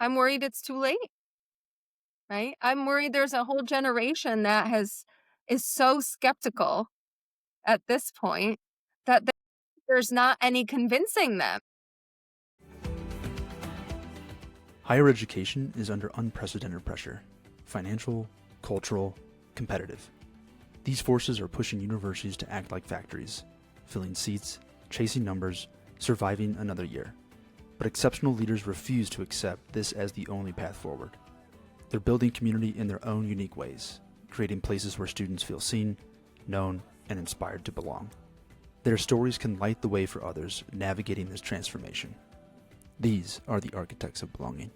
I'm worried it's too late, right? I'm worried there's a whole generation that is so skeptical at this point that there's not any convincing them. Higher education is under unprecedented pressure: financial, cultural, competitive. These forces are pushing universities to act like factories, filling seats, chasing numbers, surviving another year. But exceptional leaders refuse to accept this as the only path forward. They're building community in their own unique ways, creating places where students feel seen, known, and inspired to belong. Their stories can light the way for others navigating this transformation. These are the architects of belonging.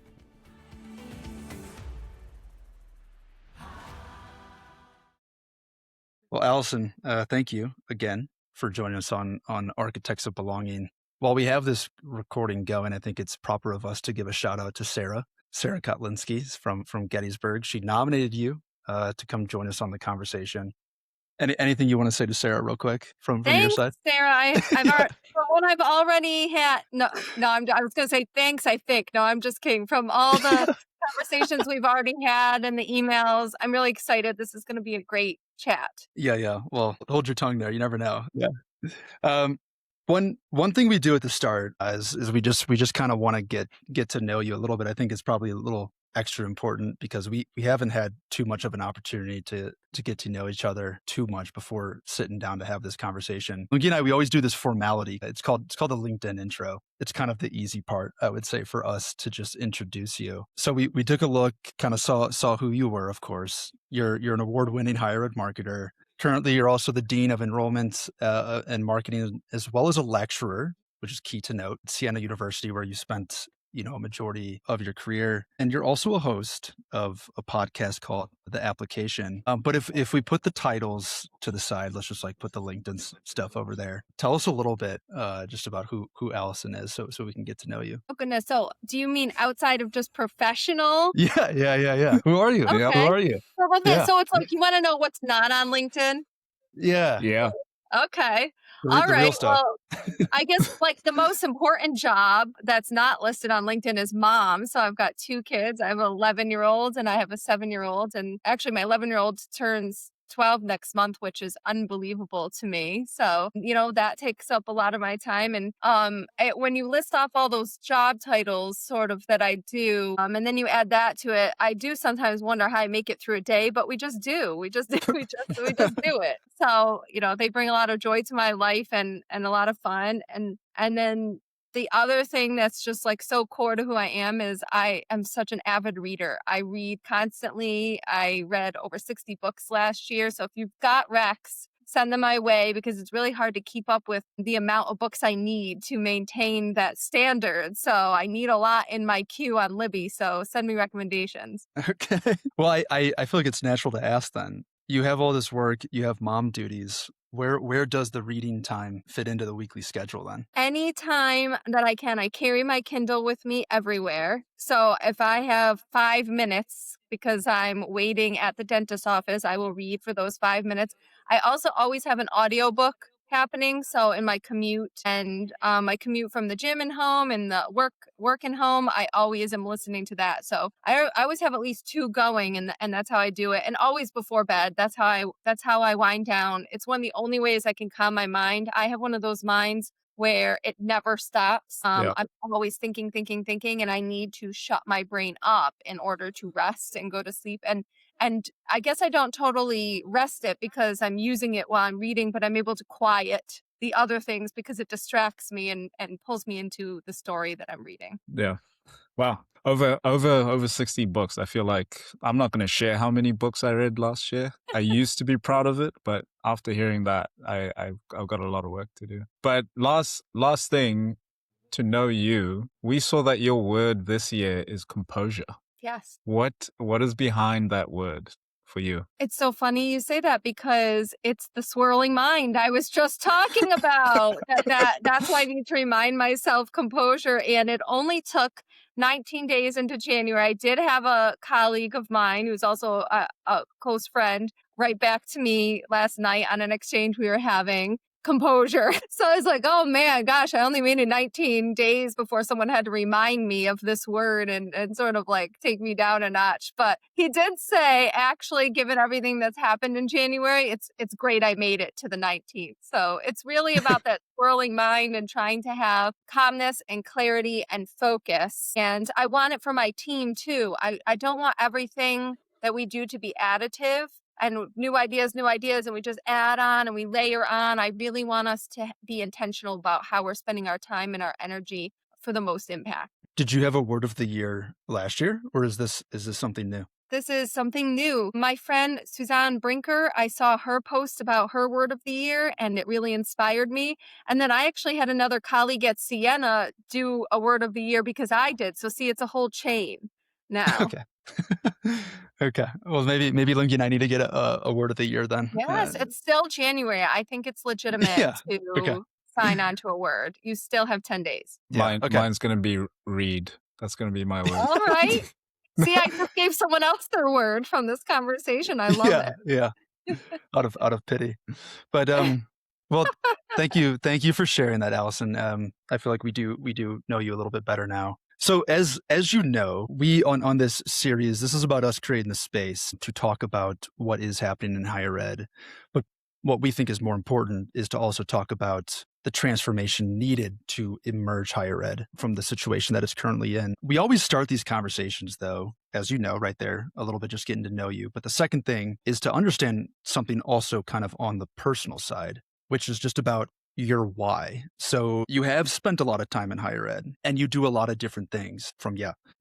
Well, Allison, thank you again for joining us on Architects of Belonging. While we have this recording going, I think it's proper of us to give a shout out to Sarah Kotlinski from Gettysburg. She nominated you to come join us on the conversation. Anything you want to say to Sarah real quick from your side? Sarah. I've already had, I was going to say thanks, I think. No, I'm just kidding. From all the conversations we've already had and the emails, I'm really excited. This is going to be a great chat. Yeah. Well, hold your tongue there. You never know. Yeah. One thing we do at the start is we just kind of want to get to know you a little bit. I think it's probably a little extra important because we haven't had too much of an opportunity to get to know each other too much before sitting down to have this conversation. Again, we always do this formality. It's called the LinkedIn intro. It's kind of the easy part, I would say, for us to just introduce you. So we took a look, kind of saw who you were. Of course, you're an award-winning higher ed marketer. Currently, you're also the Dean of Enrollment and Marketing, as well as a lecturer, which is key to note, at Siena University, where you spent a majority of your career. And you're also a host of a podcast called The Application. But if we put the titles to the side, let's just put the LinkedIn stuff over there. Tell us a little bit just about who Allison is so we can get to know you. Oh, goodness. So do you mean outside of just professional? Yeah. Who are you? Okay. Yeah, who are you? So it's you want to know what's not on LinkedIn? Yeah. Okay. All right. Well, I guess the most important job that's not listed on LinkedIn is mom. So I've got 2 kids. I have an 11-year-old and I have a 7-year-old. And actually my 11-year-old turns 12 next month, which is unbelievable to me. So, that takes up a lot of my time. And when you list off all those job titles sort of that I do, and then you add that to it, I do sometimes wonder how I make it through a day, but we just do. We just do it. So, they bring a lot of joy to my life and a lot of fun. And then the other thing that's just so core to who I am is I am such an avid reader. I read constantly. I read over 60 books last year. So if you've got recs, send them my way because it's really hard to keep up with the amount of books I need to maintain that standard. So I need a lot in my queue on Libby. So send me recommendations. Okay. Well, I feel like it's natural to ask then. You have all this work, you have mom duties. Where does the reading time fit into the weekly schedule then? Anytime that I can. I carry my Kindle with me everywhere. So if I have 5 minutes because I'm waiting at the dentist's office, I will read for those 5 minutes. I also always have an audiobook happening. So in my commute and my commute from the gym and home and the work and home, I always am listening to that. So I always have at least 2 going and that's how I do it. And always before bed. That's how I wind down. It's one of the only ways I can calm my mind. I have one of those minds where it never stops. I'm always thinking, and I need to shut my brain up in order to rest and go to sleep. And I guess I don't totally rest it because I'm using it while I'm reading, but I'm able to quiet the other things because it distracts me and pulls me into the story that I'm reading. Yeah. Wow. Over 60 books. I feel like I'm not going to share how many books I read last year. I used to be proud of it, but after hearing that, I've got a lot of work to do. But last thing to know you, we saw that your word this year is composure. Yes. What is behind that word for you? It's so funny you say that because it's the swirling mind I was just talking about. That's why I need to remind myself composure. And it only took 19 days into January. I did have a colleague of mine who's also a close friend write back to me last night on an exchange we were having. composure. So I was like, oh man, gosh, I only made it 19 days before someone had to remind me of this word and sort of like take me down a notch. But he did say, actually, given everything that's happened in January, it's great I made it to the 19th. So it's really about that swirling mind and trying to have calmness and clarity and focus. And I want it for my team too. I don't want everything that we do to be additive and new ideas, and we just add on and we layer on. I really want us to be intentional about how we're spending our time and our energy for the most impact. Did you have a word of the year last year, or is this something new? This is something new. My friend Suzanne Brinker, I saw her post about her word of the year and it really inspired me. And then I actually had another colleague at Siena do a word of the year because I did. So see, it's a whole chain now. Okay. Okay. Well, maybe Linky and I need to get a word of the year then. Yes, it's still January. I think it's legitimate Yeah. Okay. to sign on to a word. You still have 10 days. Yeah. Okay. Mine's gonna be read. That's gonna be my word. All right. See, I just gave someone else their word from this conversation. I love Yeah. it. Yeah. Out of pity. But well, thank you for sharing that, Allison. I feel like we do know you a little bit better now. So as you know, we on this series, this is about us creating the space to talk about what is happening in higher ed. But what we think is more important is to also talk about the transformation needed to emerge higher ed from the situation that it's currently in. We always start these conversations, though, as you know, right there, a little bit just getting to know you. But the second thing is to understand something also kind of on the personal side, which is just about your why. So you have spent a lot of time in higher ed and you do a lot of different things from,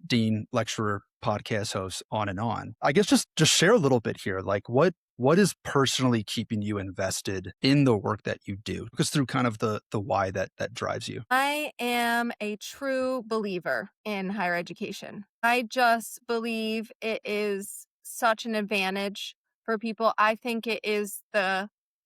dean, lecturer, podcast host, on and on. I guess just share a little bit here, like what is personally keeping you invested in the work that you do? Because through kind of the why that drives you. I am a true believer in higher education. I just believe it is such an advantage for people. I think it is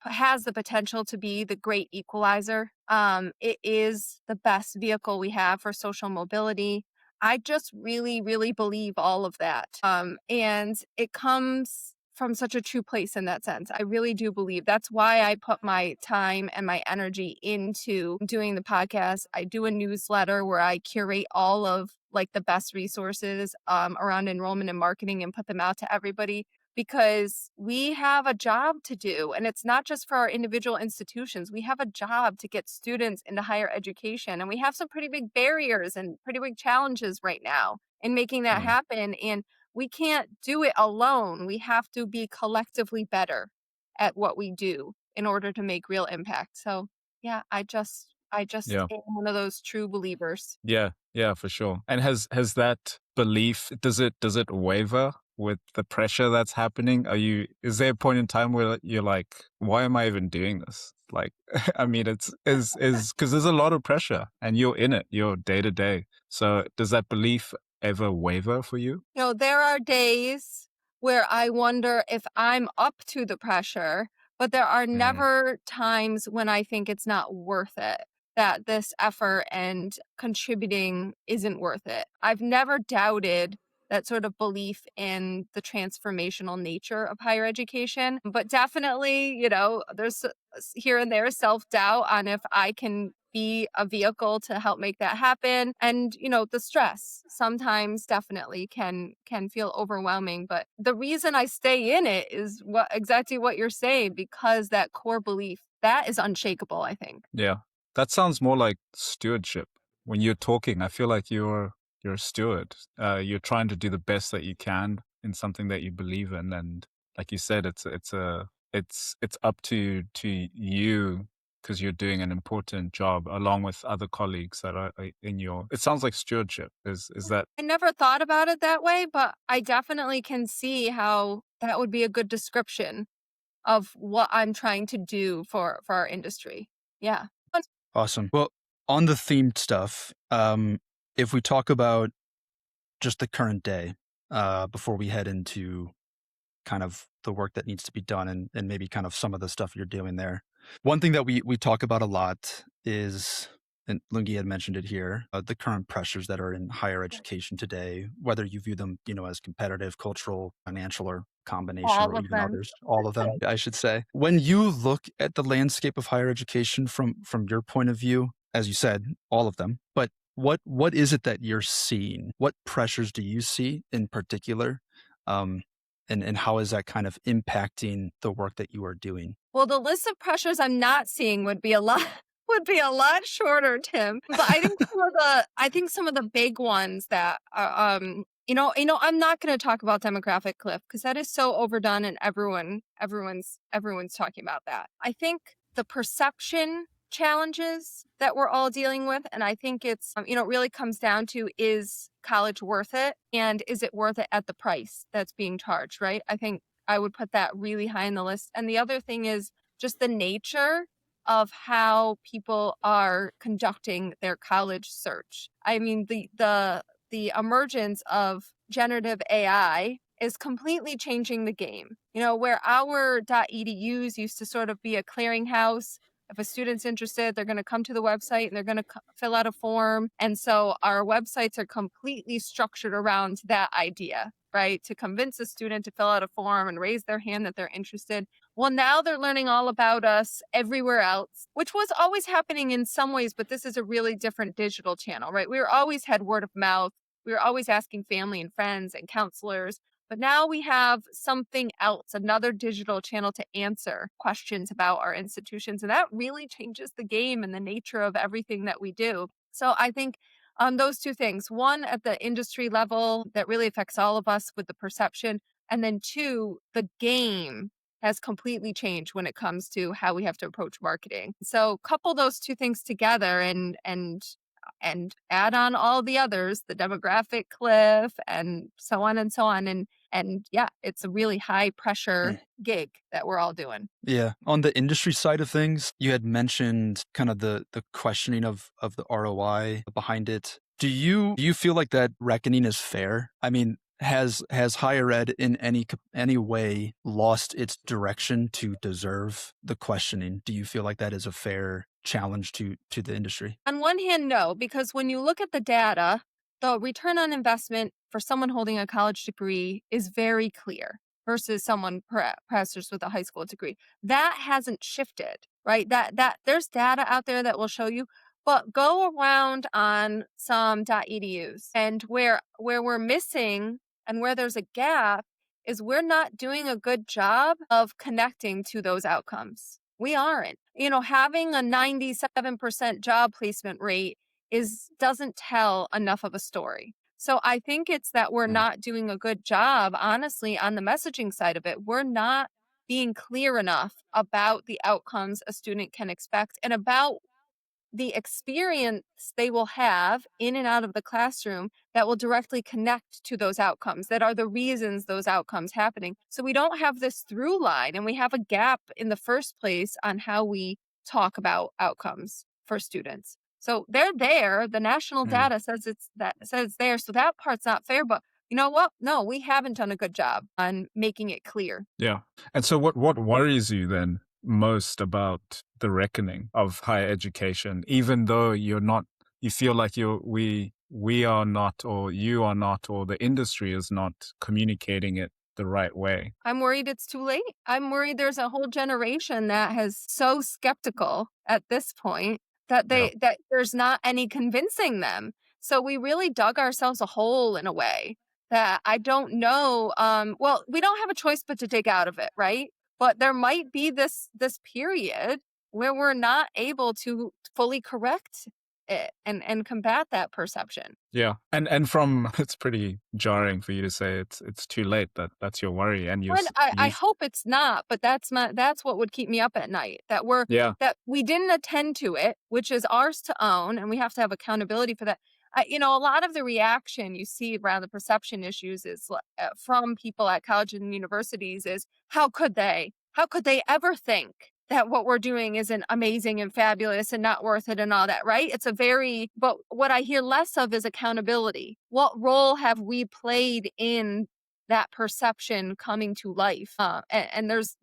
has the potential to be the great equalizer. It is the best vehicle we have for social mobility. I just really, really believe all of that. And it comes from such a true place in that sense. I really do believe that's why I put my time and my energy into doing the podcast. I do a newsletter where I curate all of like the best resources around enrollment and marketing and put them out to everybody because we have a job to do. And it's not just for our individual institutions. We have a job to get students into higher education. And we have some pretty big barriers and pretty big challenges right now in making that happen. And we can't do it alone. We have to be collectively better at what we do in order to make real impact. So yeah, I just Yeah. am one of those true believers. Yeah, yeah, for sure. And has that belief, does it waver with the pressure that's happening? Is there a point in time where you're like, why am I even doing this? Like, I mean, it's because there's a lot of pressure and you're in it, you're day to day. So does that belief ever waver for you? You know, there are days where I wonder if I'm up to the pressure, but there are never times when I think it's not worth it, that this effort and contributing isn't worth it. I've never doubted that sort of belief in the transformational nature of higher education, but definitely, you know, there's here and there self-doubt on if I can be a vehicle to help make that happen. And, you know, the stress sometimes definitely can feel overwhelming. But the reason I stay in it is exactly what you're saying, because that core belief, that is unshakable, I think. Yeah. That sounds more like stewardship. When you're talking, I feel like you're a steward. You're trying to do the best that you can in something that you believe in, and like you said, it's up to you because you're doing an important job along with other colleagues that are in your. It sounds like stewardship. Is that? I never thought about it that way, but I definitely can see how that would be a good description of what I'm trying to do for our industry. Yeah. Awesome. Well, on the themed stuff, if we talk about just the current day, before we head into kind of the work that needs to be done and maybe kind of some of the stuff you're doing there. One thing that we talk about a lot is and Lungi had mentioned it here, the current pressures that are in higher education today, whether you view them, as competitive, cultural, financial, or combination, All or of even them. others, all of them, I should say. When you look at the landscape of higher education from your point of view, as you said, all of them, but what is it that you're seeing? What pressures do you see in particular? Um, and how is that kind of impacting the work that you are doing? Well, the list of pressures I'm not seeing would be a lot would be a lot shorter, Tim. But I think some of the big ones that are, I'm not going to talk about demographic cliff because that is so overdone and everyone's talking about that. I think the perception challenges that we're all dealing with, and I think it's it really comes down to, is college worth it, and is it worth it at the price that's being charged, right? I think I would put that really high on the list. And the other thing is just the nature of how people are conducting their college search. I mean, the emergence of generative AI is completely changing the game. Where our .edus used to sort of be a clearinghouse. If a student's interested, they're going to come to the website and they're going to fill out a form. And so our websites are completely structured around that idea, right? To convince a student to fill out a form and raise their hand that they're interested. Well, now they're learning all about us everywhere else, which was always happening in some ways, but this is a really different digital channel, right? We were always had word of mouth. We were always asking family and friends and counselors. But now we have something else, another digital channel to answer questions about our institutions. And that really changes the game and the nature of everything that we do. So I think those two things, one at the industry level that really affects all of us with the perception, and then two, the game has completely changed when it comes to how we have to approach marketing. So couple those two things together and add on all the others, the demographic cliff and so on and so on. And yeah, it's a really high pressure gig that we're all doing. Yeah. On the industry side of things, you had mentioned kind of the questioning of the ROI behind it. Do you feel like that reckoning is fair? I mean, has higher ed in any way lost its direction to deserve the questioning? Do you feel like that is a fair challenge to the industry? On one hand, no, because when you look at the data, the return on investment for someone holding a college degree is very clear versus someone perhaps just with a high school degree. That hasn't shifted, right? That there's data out there that will show you, but go around on some .edus, and where we're missing and where there's a gap is we're not doing a good job of connecting to those outcomes. We aren't. Having a 97% job placement rate doesn't tell enough of a story. So I think it's that we're Mm. not doing a good job, honestly, on the messaging side of it. We're not being clear enough about the outcomes a student can expect and about the experience they will have in and out of the classroom that will directly connect to those outcomes, that are the reasons those outcomes happening. So we don't have this through line, and we have a gap in the first place on how we talk about outcomes for students. So they're there. The national Mm. data says there. So that part's not fair. But you know what? No, we haven't done a good job on making it clear. Yeah. And so what worries you then most about the reckoning of higher education, even though you feel like we are not, or you are not, or the industry is not communicating it the right way? I'm worried it's too late. I'm worried there's a whole generation that has so skeptical at this point that Yeah. that there's not any convincing them. So we really dug ourselves a hole in a way that I don't know. Well, we don't have a choice but to dig out of it, right? But there might be this period where we're not able to fully correct it and combat that perception. Yeah. And from it's pretty jarring for you to say it's too late. That's your worry, and And I hope it's not, but that's what would keep me up at night. yeah. That we didn't attend to it, which is ours to own, and we have to have accountability for that. A lot of the reaction you see around the perception issues is from people at colleges and universities is how could they? How could they ever think that what we're doing isn't amazing and fabulous and not worth it and all that, right? But what I hear less of is accountability. What role have we played in that perception coming to life. And there's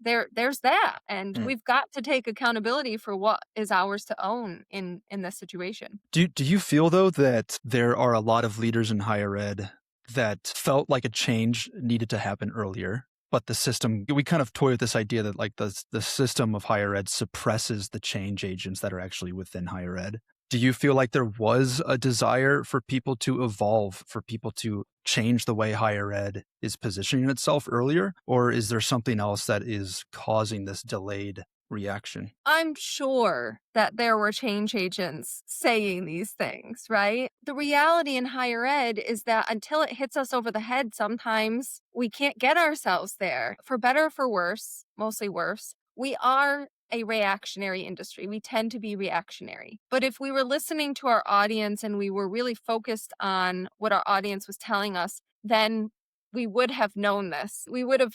that, and Mm. we've got to take accountability for what is ours to own in this situation. Do you feel though that there are a lot of leaders in higher ed that felt like a change needed to happen earlier, but the system, we kind of toy with this idea that like the system of higher ed suppresses the change agents that are actually within higher ed? Do you feel like there was a desire for people to evolve, for people to change the way higher ed is positioning itself earlier? Or is there something else that is causing this delayed reaction? I'm sure that there were change agents saying these things, right? The reality in higher ed is that until it hits us over the head, sometimes we can't get ourselves there. For better or for worse, mostly worse, we are a reactionary industry. We tend to be reactionary. But if we were listening to our audience and we were really focused on what our audience was telling us, then we would have known this. We would have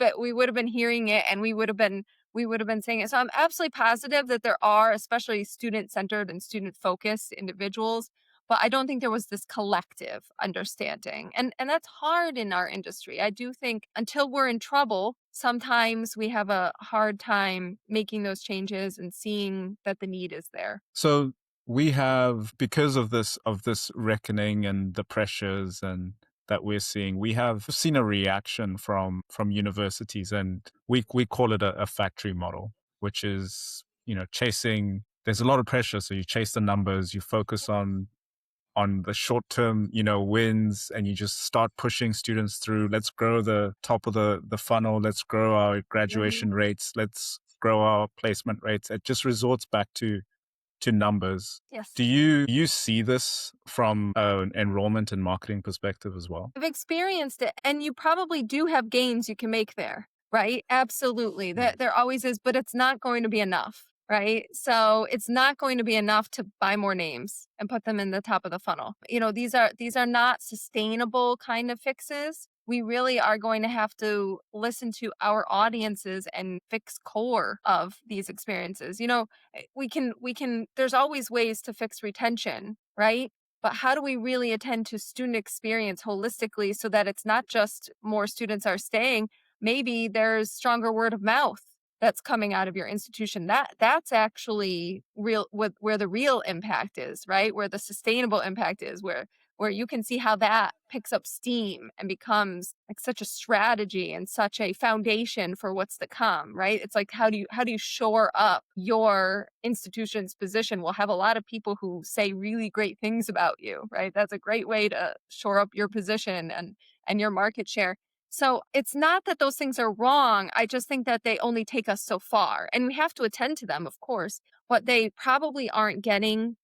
been hearing it, and we would have been saying it. So I'm absolutely positive that there are, especially student-centered and student-focused individuals, but I don't think there was this collective understanding. And that's hard in our industry. I do think until we're in trouble, sometimes we have a hard time making those changes and seeing that the need is there. So we have, because of this reckoning and the pressures and that we're seeing, we have seen a reaction from universities, and we call it a factory model, which is, chasing. There's a lot of pressure, so you chase the numbers, you focus on the short term, wins, and you just start pushing students through. Let's grow the top of the funnel. Let's grow our Mhm. graduation rates. Let's grow our placement rates. It just resorts back to numbers. Yes. Do you see this from an enrollment and marketing perspective as well? I've experienced it, and you probably do have gains you can make there, right? Absolutely. Mm. There always is, but it's not going to be enough, right? So it's not going to be enough to buy more names and put them in the top of the funnel. These are not sustainable kind of fixes. We really are going to have to listen to our audiences and fix core of these experiences. We can there's always ways to fix retention, right? But how do we really attend to student experience holistically so that it's not just more students are staying? Maybe there's stronger word of mouth that's coming out of your institution. That's actually real, where the real impact is, right? Where the sustainable impact is, where you can see how that picks up steam and becomes like such a strategy and such a foundation for what's to come, right? It's like how do you shore up your institution's position? We'll have a lot of people who say really great things about you, right? That's a great way to shore up your position and your market share. So it's not that those things are wrong. I just think that they only take us so far, and we have to attend to them, of course, but they probably aren't getting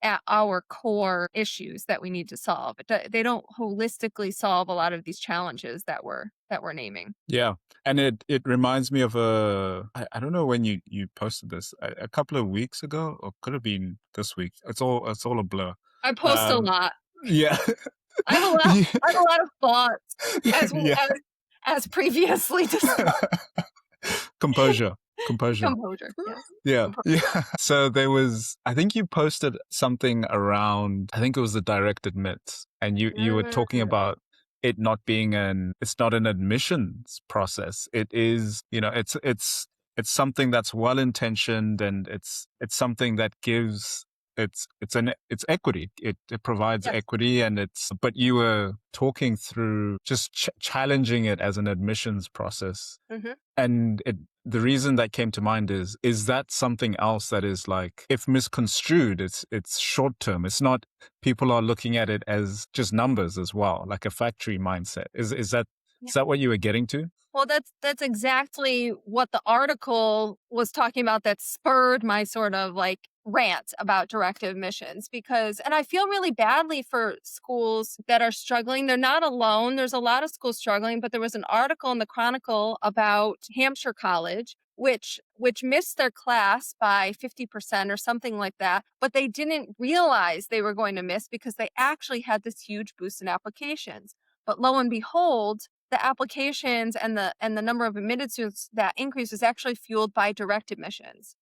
at our core issues that we need to solve. They don't holistically solve a lot of these challenges that we're naming. Yeah. And it reminds me of I don't know when you posted this, a couple of weeks ago, or could have been this week. It's all a blur. I post a Um, lot. yeah. I have a lot. Yeah. I have a lot of thoughts, as Yeah. as previously discussed. Composure. Composure. Composure, yes. Yeah. Compo- Yeah. So I think you posted something around, I think it was the direct admits, and you were talking Mm, about it not being it's not an admissions process. It is, it's something that's well intentioned, and it's something that gives, it's equity. It provides yes. equity, and but you were talking through just challenging it as an admissions process. Mhm. And the reason that came to mind is that something else that is, like, if misconstrued, it's short term. It's not, people are looking at it as just numbers as well, like a factory mindset. Is that what you were getting to? Well, that's exactly what the article was talking about that spurred my sort of like rant about directive missions, because and I feel really badly for schools that are struggling. They're not alone. There's a lot of schools struggling, but there was an article in the Chronicle about Hampshire College which missed their class by 50% or something like that, but they didn't realize they were going to miss because they actually had this huge boost in applications. But lo and behold, the applications and the number of admitted students, that increase was actually fueled by direct admissions.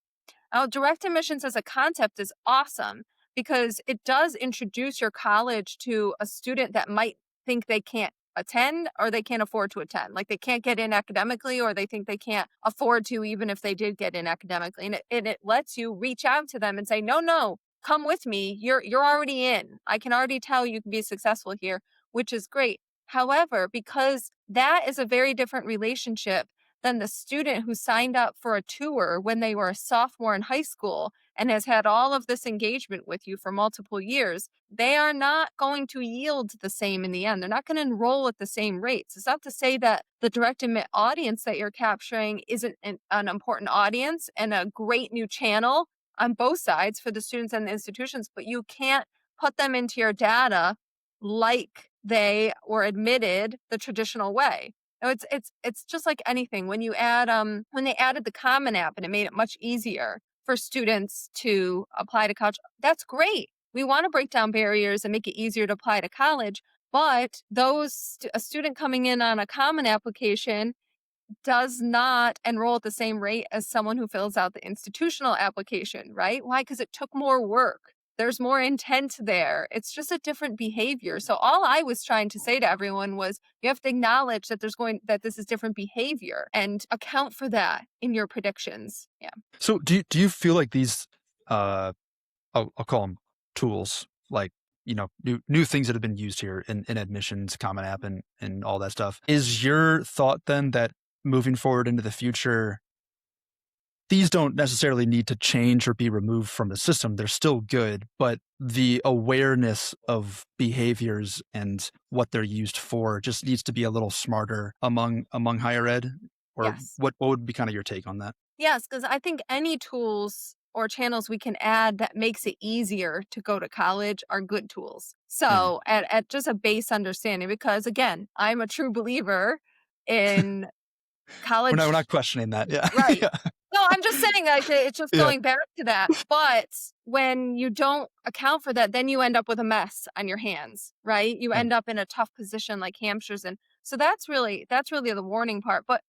Now, direct admissions as a concept is awesome because it does introduce your college to a student that might think they can't attend or they can't afford to attend. Like they can't get in academically, or they think they can't afford to, even if they did get in academically. And it lets you reach out to them and say, no, come with me. You're already in. I can already tell you can be successful here, which is great. However, because that is a very different relationship than the student who signed up for a tour when they were a sophomore in high school and has had all of this engagement with you for multiple years, they are not going to yield the same in the end. They're not going to enroll at the same rates. It's not to say that the direct admit audience that you're capturing isn't an important audience and a great new channel on both sides for the students and the institutions, but you can't put them into your data like they were admitted the traditional way. No, it's just like anything. When you add when they added the Common App and it made it much easier for students to apply to college, that's great. We want to break down barriers and make it easier to apply to college. But a student coming in on a Common application does not enroll at the same rate as someone who fills out the institutional application, right? Why? Because it took more work. There's more intent there. It's just a different behavior. So all I was trying to say to everyone was you have to acknowledge that that this is different behavior and account for that in your predictions. Yeah. So do you feel like these I'll call them tools, like, new things that have been used here in admissions, Common App, and all that stuff. Is your thought then that moving forward into the future, these don't necessarily need to change or be removed from the system? They're still good, but the awareness of behaviors and what they're used for just needs to be a little smarter among higher ed? Or Yes. what would be kind of your take on that? Yes, because I think any tools or channels we can add that makes it easier to go to college are good tools. Mhm. So at just a base understanding, because again, I'm a true believer in We're college. not questioning that. Yeah. Right. Yeah. No, I'm just saying, like, it's just Yeah. going back to that. But when you don't account for that, then you end up with a mess on your hands, right? You Mm. end up in a tough position like Hampshire's in. So that's really the warning part. But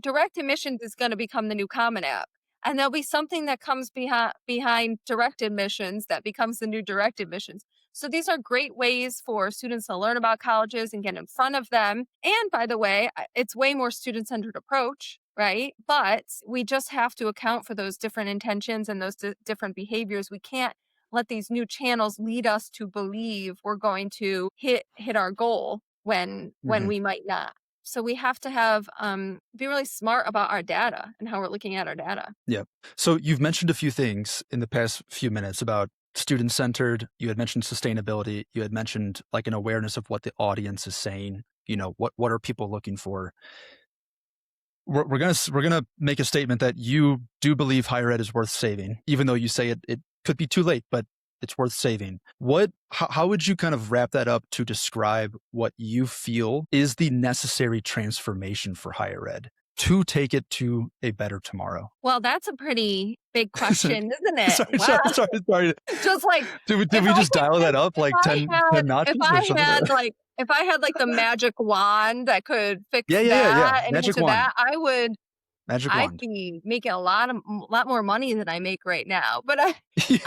direct admissions is going to become the new Common App. And there'll be something that comes behind direct admissions that becomes the new direct admissions. So these are great ways for students to learn about colleges and get in front of them. And by the way, it's way more student-centered approach, right? But we just have to account for those different intentions and those different behaviors. We can't let these new channels lead us to believe we're going to hit our goal when Mhm. we might not. So we have to have be really smart about our data and how we're looking at our data. Yeah. So you've mentioned a few things in the past few minutes about student-centered. You had mentioned sustainability. You had mentioned like an awareness of what the audience is saying. What are people looking for? We're gonna make a statement that you do believe higher ed is worth saving, even though you say it could be too late, but it's worth saving. How would you kind of wrap that up to describe what you feel is the necessary transformation for higher ed to take it to a better tomorrow? Well, that's a pretty big sorry, question, isn't it? sorry, Wow. sorry. Just like Did if we I just could dial that up if like I 10 had if notches or I something? had like if I had like the magic wand that could fix Yeah. that and Magic answer wand. that, Magic I'd wand. be making a lot more money than I make right now. But Yeah.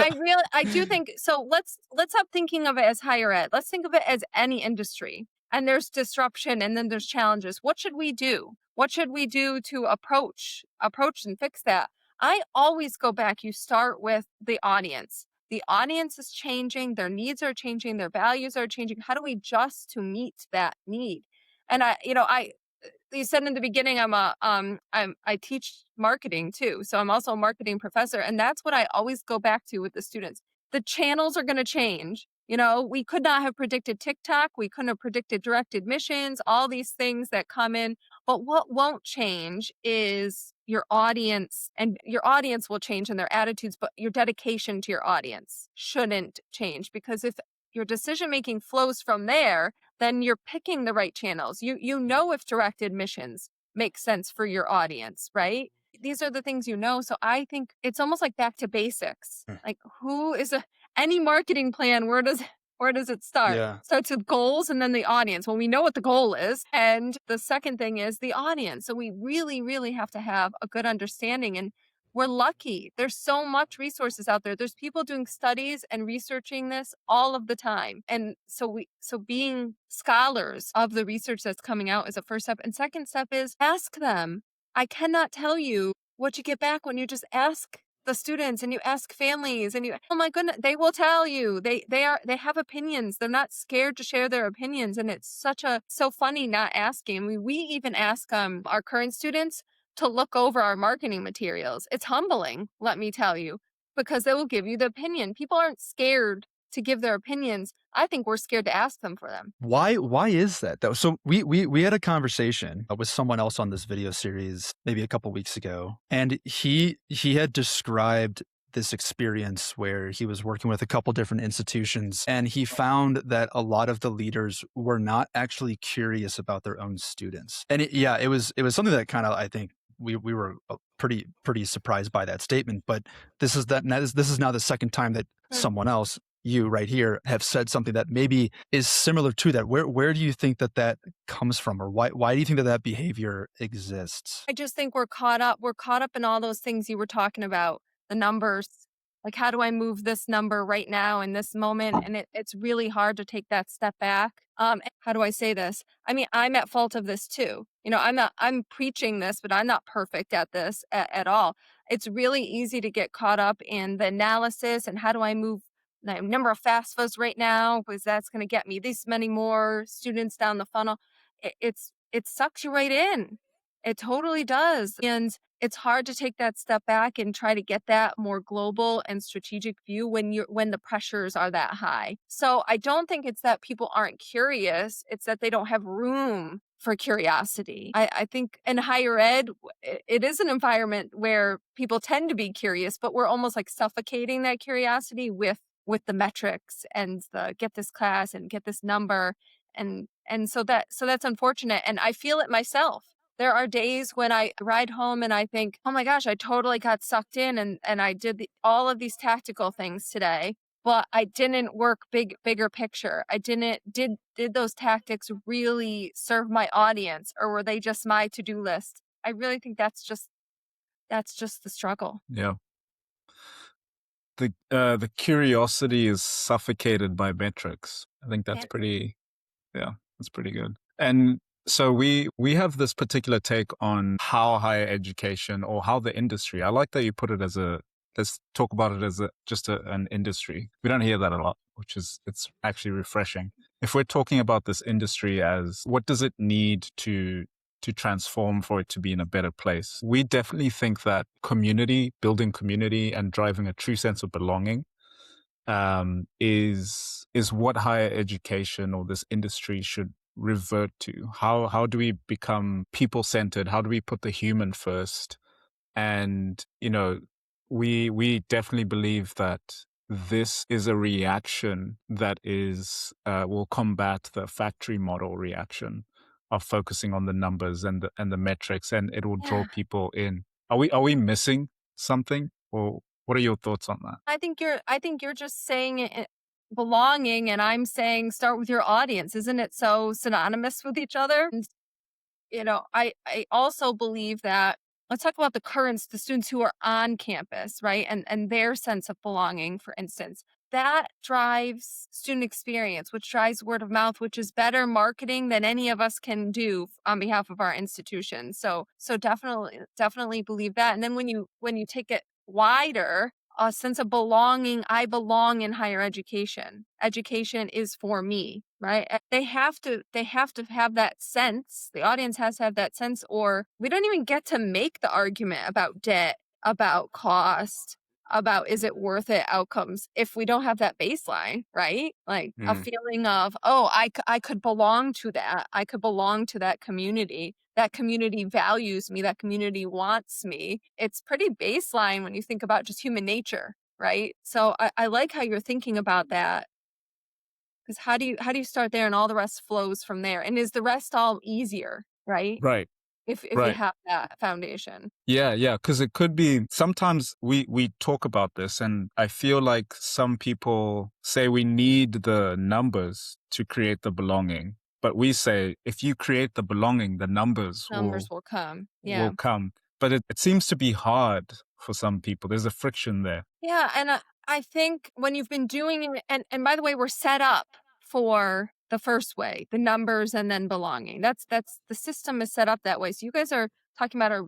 I do think so. Let's stop thinking of it as higher ed. Let's think of it as any industry. And there's disruption and then there's challenges. What should we do? What should we do to approach and fix that? I always go back. You start with the audience. The audience is changing, their needs are changing, their values are changing. How do we adjust to meet that need? And you said in the beginning I teach marketing too. So I'm also a marketing professor, and that's what I always go back to with the students. The channels are going to change. We could not have predicted TikTok, we couldn't have predicted direct admissions, all these things that come in, but what won't change is your audience, and your audience will change in their attitudes, but your dedication to your audience shouldn't change, because if your decision making flows from there, then you're picking the right channels. You know if direct admissions make sense for your audience, right? These are the things you know. So I think it's almost like back to basics. Mm. Like any marketing plan, where does it start? Yeah. Starts with goals and then the audience. Well, we know what the goal is. And the second thing is the audience. So we really, really have to have a good understanding. And We're lucky. There's so much resources out there. There's people doing studies and researching this all of the time. And so being scholars of the research that's coming out is a first step. And second step is ask them. I cannot tell you what you get back when you just ask the students and you ask families and you, oh my goodness, they will tell you. They have opinions. They're not scared to share their opinions. And it's so funny not asking. I mean, we even ask our current students to look over our marketing materials. It's humbling, let me tell you, because they will give you the opinion. People aren't scared to give their opinions. I think we're scared to ask them for them. Why is that though? So we had a conversation with someone else on this video series maybe a couple weeks ago, and he had described this experience where he was working with a couple different institutions, and he found that a lot of the leaders were not actually curious about their own students. And it was something that kind of, I think we were pretty surprised by that statement. But this is now the second time that someone else, you right here, have said something that maybe is similar to that. Where do you think that comes from, or why do you think that behavior exists? I just think we're caught up in all those things you were talking about, the numbers. Like, how do I move this number right now in this moment? And it's really hard to take that step back. How do I say this? I mean, I'm at fault of this too. I'm preaching this, but I'm not perfect at this at all. It's really easy to get caught up in the analysis and how do I move the number of FAFSAs right now, because that's going to get me this many more students down the funnel. It sucks you right in. It totally does. And it's hard to take that step back and try to get that more global and strategic view when the pressures are that high. So I don't think it's that people aren't curious. It's that they don't have room for curiosity. I think in higher ed, it is an environment where people tend to be curious, but we're almost like suffocating that curiosity with the metrics and the get this class and get this number. And so that's unfortunate. And I feel it myself. There are days when I ride home and I think, oh my gosh, I totally got sucked in and I did all of these tactical things today, but I didn't work bigger picture. I did those tactics really serve my audience, or were they just my to-do list? I really think that's just the struggle. Yeah. The curiosity is suffocated by metrics. I think that's that's pretty good. And so we have this particular take on how higher education, or how the industry, I like that you put it as let's talk about it as an industry. We don't hear that a lot, it's actually refreshing. If we're talking about this industry as what does it need to transform for it to be in a better place, we definitely think that building community and driving a true sense of belonging is what higher education or this industry should revert to. How do we become people-centered? How do we put the human first? And we definitely believe that this is a reaction that will combat the factory model reaction of focusing on the numbers and the metrics, and it will draw people in. Are we missing something, or what are your thoughts on that? I think you're just saying belonging, and I'm saying start with your audience. Isn't it so synonymous with each other? And, I also believe that, let's talk about the students who are on campus, right? And their sense of belonging, for instance. That drives student experience, which drives word of mouth, which is better marketing than any of us can do on behalf of our institution. So definitely believe that. And then when you take it wider, a sense of belonging, I belong in higher education. Education is for me, right? They have to have that sense. The audience has to have that sense, or we don't even get to make the argument about debt, about cost, about is it worth it outcomes if we don't have that baseline, right? Like a feeling of, oh, I could belong to that. I could belong to that community. That community values me. That community wants me. It's pretty baseline when you think about just human nature, right? So I like how you're thinking about that, because how do you start there and all the rest flows from there? And is the rest all easier, right? Right. If you Right. have that foundation. Yeah, because it could be, sometimes we talk about this, and I feel like some people say we need the numbers to create the belonging. But we say, if you create the belonging, the numbers Numbers will come. Yeah. will come. But it seems to be hard for some people. There's a friction there. Yeah, and I think when you've been doing it, and by the way, we're set up for the first way, the numbers and then belonging. That's the system is set up that way. So you guys are talking about a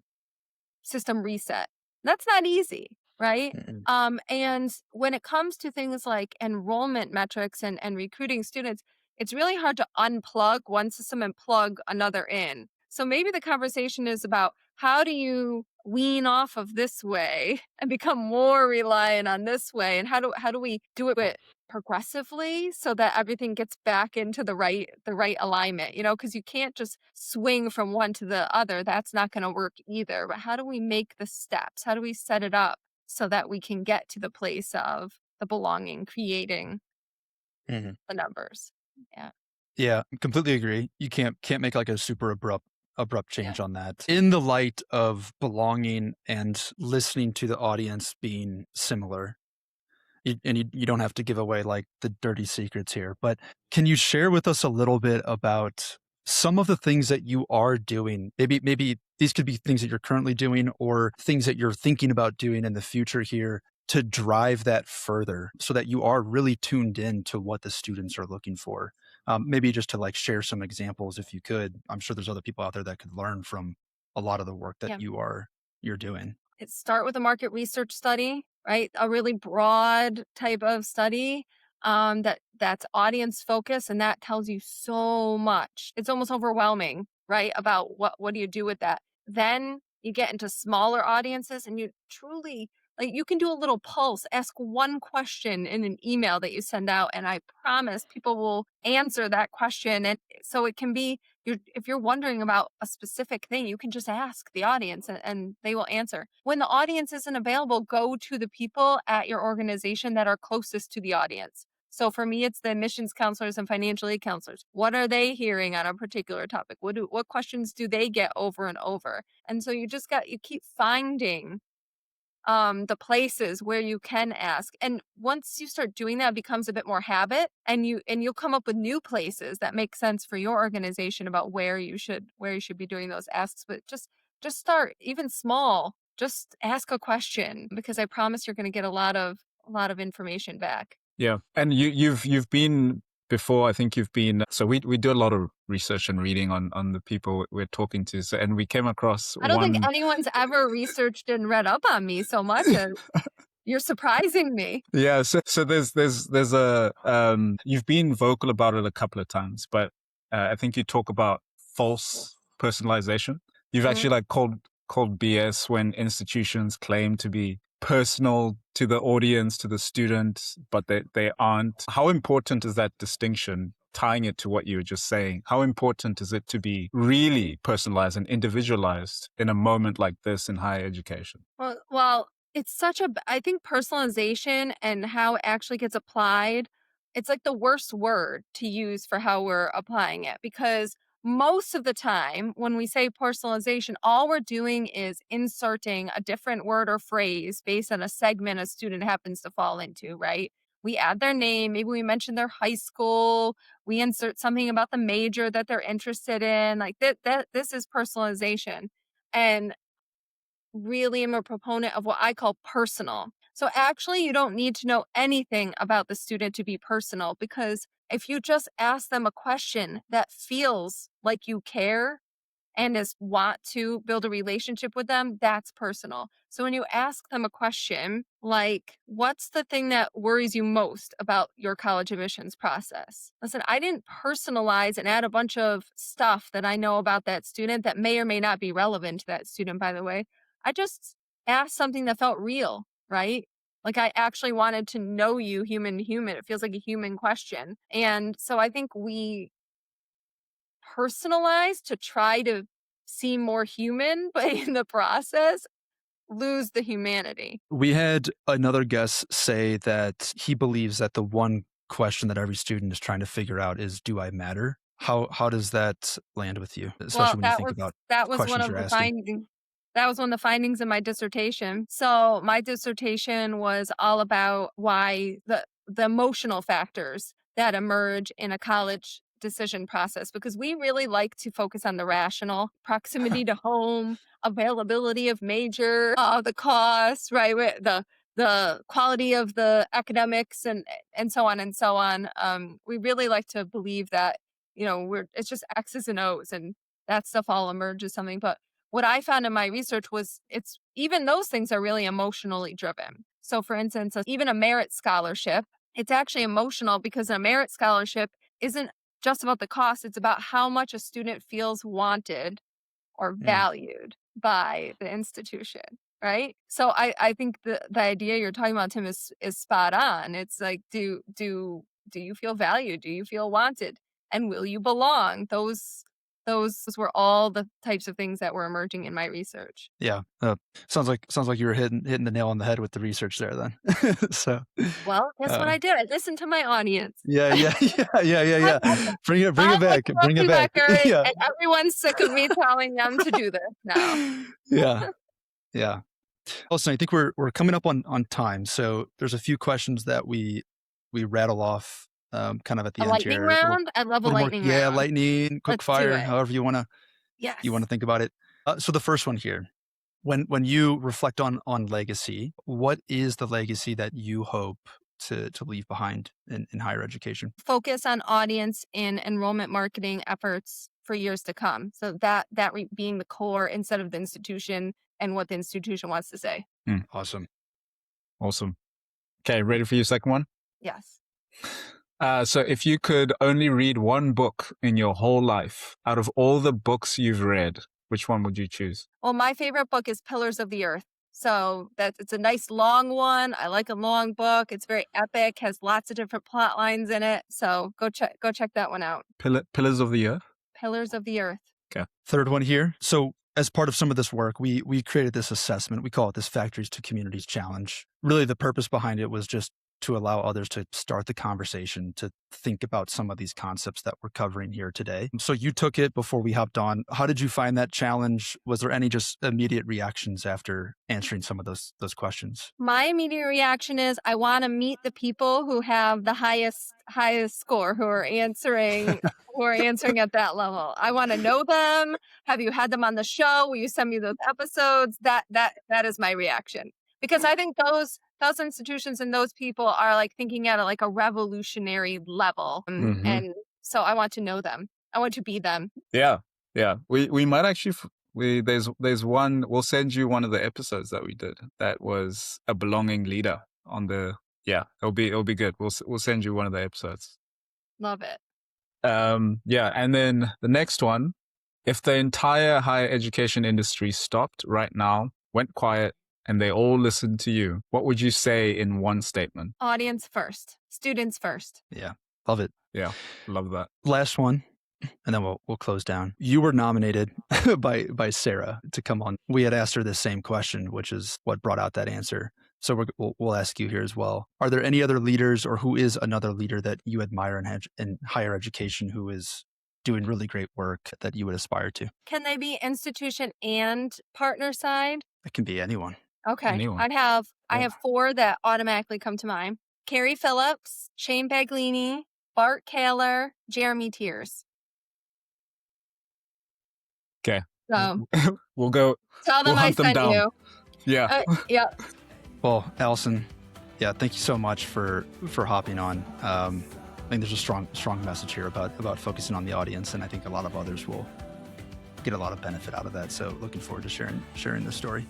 system reset. That's not easy, right? Mhm. And when it comes to things like enrollment metrics and recruiting students, it's really hard to unplug one system and plug another in. So maybe the conversation is about how do you wean off of this way and become more reliant on this way, and how do we do it progressively so that everything gets back into the right alignment, because you can't just swing from one to the other. That's not going to work either. But how do we make the steps? How do we set it up so that we can get to the place of the belonging, creating Mhm. the numbers? Yeah. Yeah, completely agree. You can't make like a super abrupt Yeah. change on that. In the light of belonging and listening to the audience being similar, you don't have to give away like the dirty secrets here, but can you share with us a little bit about some of the things that you are doing? Maybe these could be things that you're currently doing or things that you're thinking about doing in the future here to drive that further so that you are really tuned in to what the students are looking for. Maybe just to like share some examples if you could. I'm sure there's other people out there that could learn from a lot of the work that Yeah. you're doing. Start with a market research study, right? A really broad type of study that's audience focused, and that tells you so much. It's almost overwhelming, right? About what do you do with that? Then you get into smaller audiences, and you truly like you can do a little pulse, ask one question in an email that you send out, and I promise people will answer that question. And so it can be if you're wondering about a specific thing, you can just ask the audience and they will answer. When the audience isn't available, go to the people at your organization that are closest to the audience. So for me, it's the admissions counselors and financial aid counselors. What are they hearing on a particular topic? What questions do they get over and over? And so you keep finding the places where you can ask. And once you start doing that, it becomes a bit more habit, and you'll come up with new places that make sense for your organization about where you should be doing those asks. But just start even small. Just ask a question, because I promise you're going to get a lot of information back. Yeah. And you've been before, I think you've been, so we do a lot of research and reading on the people we're talking to. So, and we came across I don't think one. anyone's ever researched and read up on me so much. You're surprising me. Yeah, so there's a you've been vocal about it a couple of times, but I think you talk about false personalization. You've Mhm. actually like called BS when institutions claim to be personal to the audience, to the student, but they aren't. How important is that distinction? Tying it to what you were just saying, how important is it to be really personalized and individualized in a moment like this in higher education? Well, it's I think personalization and how it actually gets applied, it's like the worst word to use for how we're applying it, because most of the time when we say personalization, all we're doing is inserting a different word or phrase based on a segment a student happens to fall into, right? We add their name, maybe we mention their high school, we insert something about the major that they're interested in. Like that this is personalization. And really am a proponent of what I call personal. So actually, you don't need to know anything about the student to be personal, because if you just ask them a question that feels like you care and is want to build a relationship with them, that's personal. So when you ask them a question like, what's the thing that worries you most about your college admissions process? Listen, I didn't personalize and add a bunch of stuff that I know about that student that may or may not be relevant to that student, by the way. I just asked something that felt real, right? Like I actually wanted to know you human to human. It feels like a human question. And so I think we personalize to try to seem more human, but in the process, lose the humanity. We had another guest say that he believes that the one question that every student is trying to figure out is, do I matter? How does that land with you, Well, especially when you that think was about that was one questions of you're the asking? findings. That was one of the findings in my dissertation. So my dissertation was all about why the emotional factors that emerge in a college decision process, because we really like to focus on the rational: proximity to home, availability of major, the cost, right? The quality of the academics, and so on and so on. We really like to believe that, it's just X's and O's, and that stuff all emerges something. But what I found in my research was it's even those things are really emotionally driven. So for instance, even a merit scholarship, it's actually emotional, because a merit scholarship isn't just about the cost. It's about how much a student feels wanted or Mm, valued by the institution. Right. So I think the idea you're talking about, Tim, is spot on. It's like, do you feel valued? Do you feel wanted? And will you belong? Those were all the types of things that were emerging in my research. yeah. Sounds like you were hitting the nail on the head with the research there then. So, Well, guess what uh, I did? I listened to my audience. yeah, yeah, I'm yeah. like Bring it I'm like back. a Bring it broken back. record, Yeah. and everyone's sick of me telling them to do this now. Yeah. Yeah. Listen, I think we're coming up on time. So there's a few questions that we rattle off kind of at A the end lightning here. A little round? I love a little more, lightning yeah, round. lightning, quick Let's do fire, it. however you Yes. wanna think about it. So the first one here, when you reflect on legacy, what is the legacy that you hope to leave behind in higher education? Focus on audience in enrollment marketing efforts for years to come. So that being the core instead of the institution and what the institution wants to say. Awesome. Awesome. Okay, ready for your second one? Yes. So if you could only read one book in your whole life, out of all the books you've read, which one would you choose? Well, my favorite book is Pillars of the Earth. So it's a nice long one. I like a long book. It's very epic, has lots of different plot lines in it. So go check that one out. Pillars of the Earth? Pillars of the Earth. Okay. Third one here. So as part of some of this work, we created this assessment. We call it this Factories to Communities Challenge. Really, the purpose behind it was just to allow others to start the conversation, to think about some of these concepts that we're covering here today. So you took it before we hopped on. How did you find that challenge? Was there any just immediate reactions after answering some of those questions? My immediate reaction is I want to meet the people who have the highest score, who are answering at that level. I want to know them. Have you had them on the show? Will you send me those episodes? That is my reaction. Because I think those institutions and those people are like thinking at like a revolutionary level. And so I want to know them. I want to be them. Yeah. We might actually there's one. We'll send you one of the episodes that we did. That was a belonging leader on the. Yeah, it'll be good. We'll send you one of the episodes. Love it. Yeah, and then the next one. If the entire higher education industry stopped right now, went quiet, and they all listened to you, what would you say in one statement? Audience first, students first. Yeah, love it. Yeah, love that. Last one, and then we'll close down. You were nominated by Sarah to come on. We had asked her the same question, which is what brought out that answer. So we'll ask you here as well. Are there any other leaders, or who is another leader that you admire in higher education who is doing really great work that you would aspire to? Can they be institution and partner side? It can be anyone. Okay. Anyone. I have 4 that automatically come to mind. Carrie Phillips, Shane Baglini, Bart Kaler, Jeremy Tears. Okay. So We'll go. tell them We'll I hunt them sent down. you. Yeah. Yeah. Well, Allison, yeah, thank you so much for hopping on. I think there's a strong message here about focusing on the audience, and I think a lot of others will get a lot of benefit out of that. So looking forward to sharing this story.